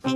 Hey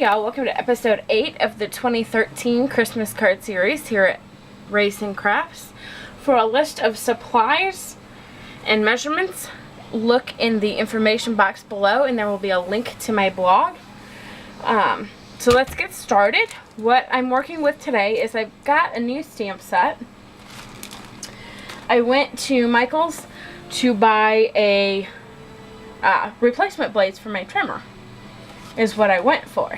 y'all, welcome to episode 8 of the 2013 Christmas card series here at Racing Crafts. For a list of supplies and measurements, look in the information box below and there will be a link to my blog. So let's get started. What I'm working with today is I've got a new stamp set. I went to Michael's to buy a replacement blades for my trimmer. Is what I went for.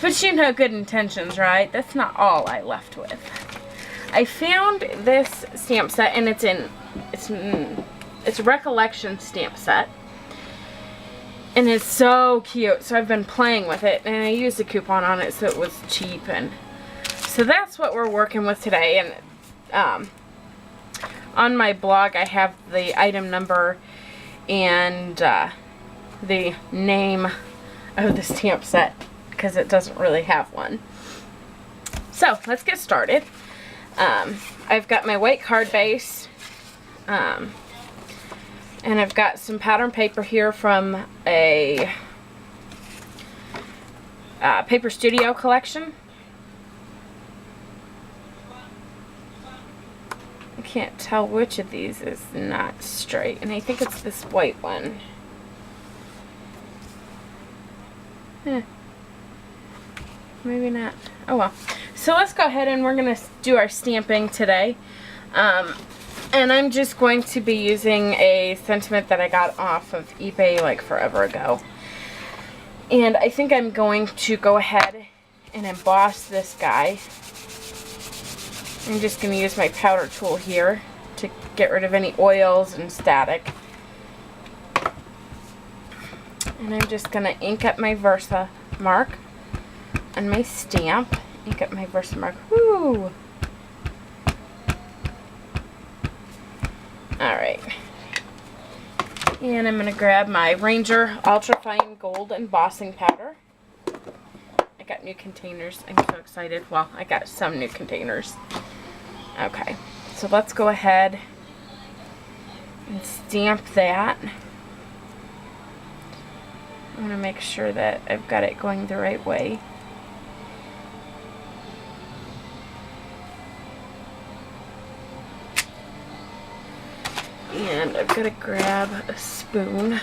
But you know, good intentions, right? That's not all I left with. I found this stamp set, and it's a recollection stamp set, and it's so cute. So I've been playing with it, and I used a coupon on it, so it was cheap, and so that's what we're working with today. And on my blog, I have the item number and the name of the stamp set because it doesn't really have one. So let's get started. I've got my white card base, and I've got some pattern paper here from a Paper Studio collection. I can't tell which of these is not straight, and I think it's this white one. Maybe not. Oh well. So let's go ahead and we're going to do our stamping today. And I'm just going to be using a sentiment that I got off of eBay like forever ago. And I think I'm going to go ahead and emboss this guy. I'm just going to use my powder tool here to get rid of any oils and static. And I'm just going to ink up my Versa mark on my stamp. Ink up my Versa mark. Woo! Alright. And I'm going to grab my Ranger Ultra Fine Gold embossing powder. I got new containers. I'm so excited. Well, I got some new containers. Okay. So let's go ahead and stamp that. I'm going to make sure that I've got it going the right way. And I've got to grab a spoon.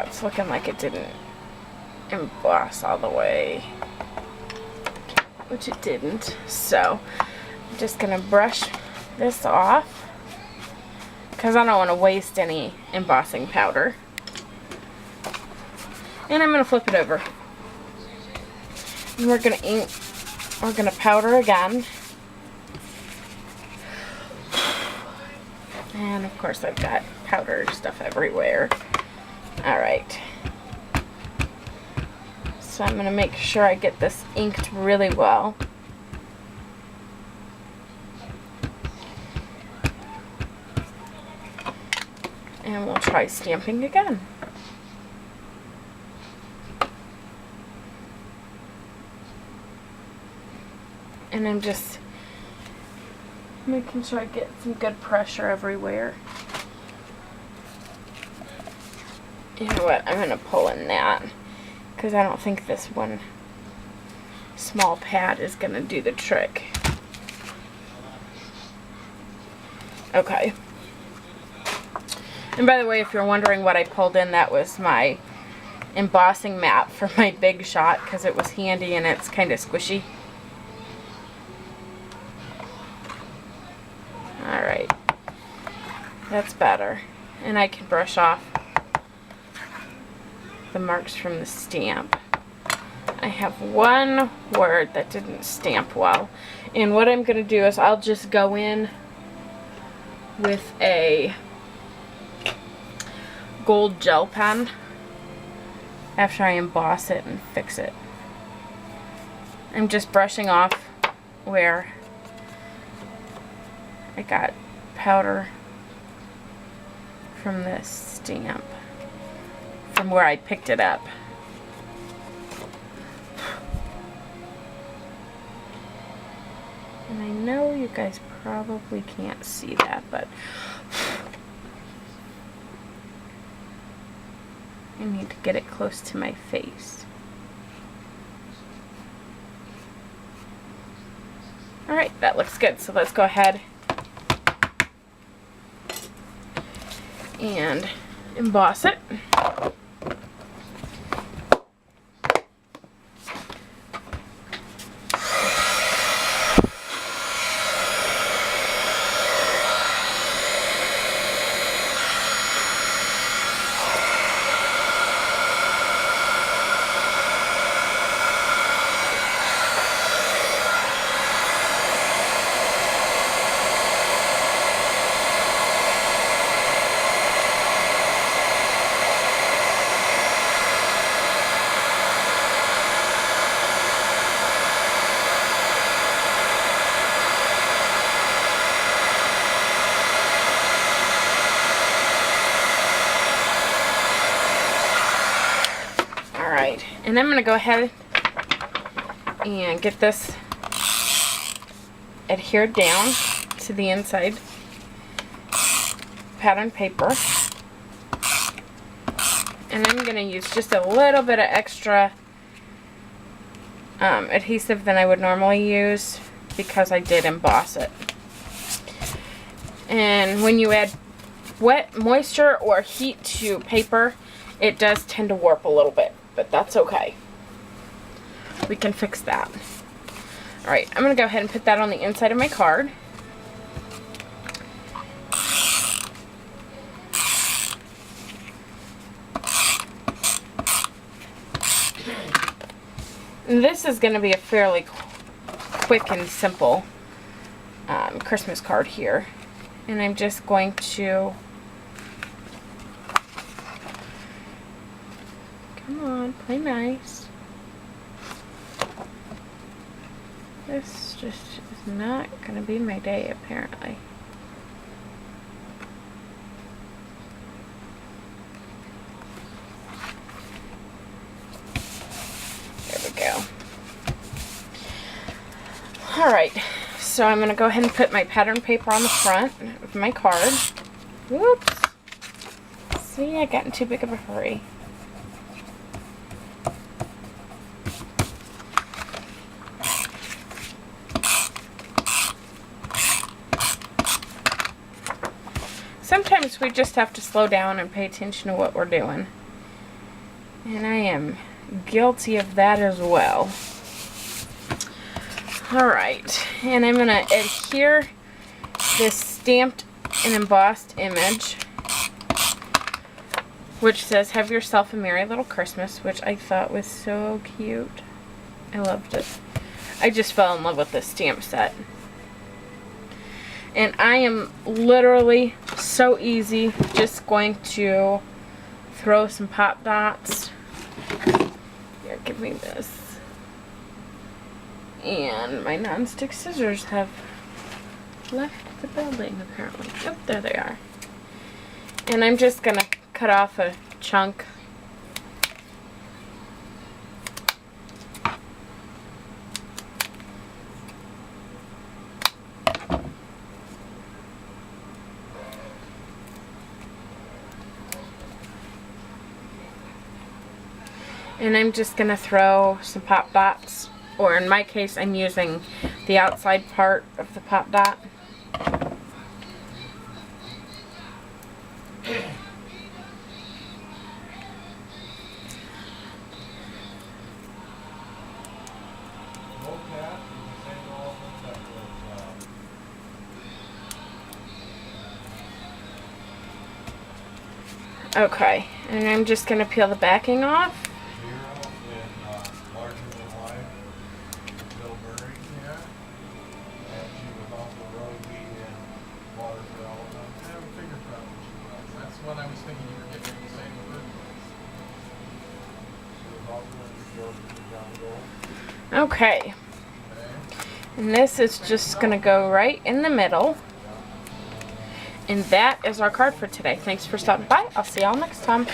It's looking like it didn't emboss all the way, which it didn't. So I'm just gonna brush this off because I don't want to waste any embossing powder. And I'm gonna flip it over, and we're gonna powder again. And of course I've got powder stuff everywhere. Alright. So I'm going to make sure I get this inked really well. And we'll try stamping again. And I'm just making sure I get some good pressure everywhere. You know what? I'm going to pull in that, because I don't think this one small pad is going to do the trick. Okay. And by the way, if you're wondering what I pulled in, that was my embossing mat for my Big Shot because it was handy and it's kind of squishy. Alright, that's better. And I can brush off the marks from the stamp. I have one word that didn't stamp well. And what I'm going to do is I'll just go in with a gold gel pen after I emboss it and fix it. I'm just brushing off where I got powder from this stamp, from where I picked it up. And I know you guys probably can't see that, but I need to get it close to my face. Alright, that looks good. So let's go ahead and emboss it. And I'm going to go ahead and get this adhered down to the inside pattern paper. And I'm going to use just a little bit of extra adhesive than I would normally use because I did emboss it. And when you add wet, moisture, or heat to paper, it does tend to warp a little bit. But that's okay. We can fix that. Alright, I'm going to go ahead and put that on the inside of my card. And this is going to be a fairly quick and simple Christmas card here. And I'm just going to... Come on, play nice. This just is not going to be my day, apparently. There we go. Alright, so I'm going to go ahead and put my pattern paper on the front of my card. Whoops. See, I got in too big of a hurry. Sometimes we just have to slow down and pay attention to what we're doing. And I am guilty of that as well. Alright, and I'm going to adhere this stamped and embossed image, which says, "Have yourself a merry little Christmas," which I thought was so cute. I loved it. I just fell in love with this stamp set. And I am literally so easy, just going to throw some pop dots. Here, give me this. And my non-stick scissors have left the building, apparently. Oh, there they are. And I'm just going to cut off a chunk. And I'm just going to throw some pop dots, or in my case I'm using the outside part of the pop dot. Okay, and I'm just going to peel the backing off. Zero in larger than life. Bill Murray, yeah. And she was also Rosie in Water for Elephants. And Fingerprint when she was. That's when I was thinking you were getting the same in the first place. She was also in George and John Gold. Okay, Okay. and this is just going to go right in the middle. And that is our card for today. Thanks for stopping by. I'll see y'all next time.